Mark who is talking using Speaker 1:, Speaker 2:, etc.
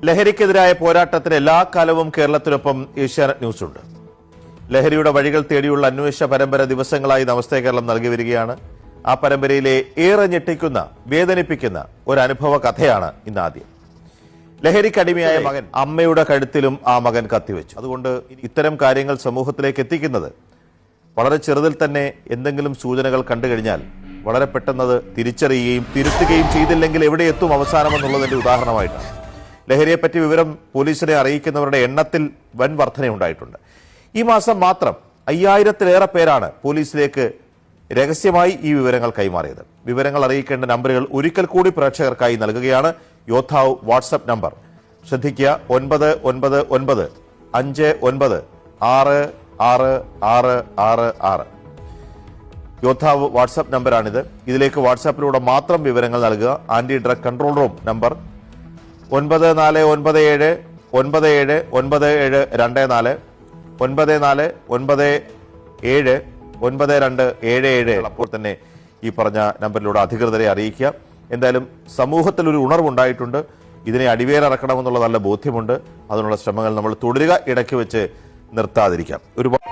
Speaker 1: ലഹരിക്കെതിരായ പോരാട്ടത്തിന് എല്ലാ കാലവും കേരളത്തിനൊപ്പം ഏഷ്യാനെറ്റ് ന്യൂസ് ഉണ്ട്. ലഹരിയുടെ വഴികൾ തേടിയുള്ള അന്വേഷണ പരമ്പര ദിവസങ്ങളായി നമസ്തേ കേരളം നൽകി വരികയാണ്. ആ പരമ്പരയിലെ ഏറെ ഞെട്ടിക്കുന്ന, വേദനിപ്പിക്കുന്ന ഒരു അനുഭവ കഥയാണ് ഇന്നാദ്യം. ലഹരിക്കടിമയായ മകൻ അമ്മയുടെ കഴുത്തിലും ആ മകൻ കത്തിവെച്ചു. അതുകൊണ്ട് ഇത്തരം കാര്യങ്ങൾ സമൂഹത്തിലേക്ക് എത്തിക്കുന്നത് വളരെ ചെറുതിൽ തന്നെ എന്തെങ്കിലും സൂചനകൾ കണ്ടു കഴിഞ്ഞാൽ വളരെ പെട്ടെന്നത് തിരിച്ചറിയുകയും തിരുത്തുകയും ചെയ്തില്ലെങ്കിൽ എവിടെ എത്തും അവസാനമെന്നുള്ളതിന്റെ ഉദാഹരണമായിട്ടാണ്. ലഹരിയെപ്പറ്റി വിവരം പോലീസിനെ അറിയിക്കുന്നവരുടെ എണ്ണത്തിൽ വൻ വർധനയുണ്ടായിട്ടുണ്ട്. ഈ മാസം മാത്രം 5000-ലേറെ പേരാണ് പോലീസിലേക്ക് രഹസ്യമായി ഈ വിവരങ്ങൾ കൈമാറിയത്. വിവരങ്ങൾ അറിയിക്കേണ്ട നമ്പറുകൾ ഒരിക്കൽ കൂടി പ്രേക്ഷകർക്കായി നൽകുകയാണ്. യോദ്ധാവ് വാട്സ്ആപ്പ് നമ്പർ ശ്രദ്ധിക്കുക: 995969666666. യോദ്ധാവ് വാട്സ്ആപ്പ് നമ്പറാണിത്. ഇതിലേക്ക് വാട്സാപ്പിലൂടെ മാത്രം വിവരങ്ങൾ നൽകുക. Anti drug control room number 9497 97 97 24 94 97 92 77. അപ്പോൾ തന്നെ ഈ പറഞ്ഞ നമ്പറിലൂടെ അധികൃതരെ അറിയിക്കുക. എന്തായാലും സമൂഹത്തിൽ ഒരു ഉണർവുണ്ടായിട്ടുണ്ട്. ഇതിനെ അടിവേരറക്കണമെന്നുള്ള നല്ല ബോധ്യമുണ്ട്. അതിനുള്ള ശ്രമങ്ങൾ നമ്മൾ തുടരുക, ഇടയ്ക്ക് വെച്ച് നിർത്താതിരിക്കാം. ഒരുപാട്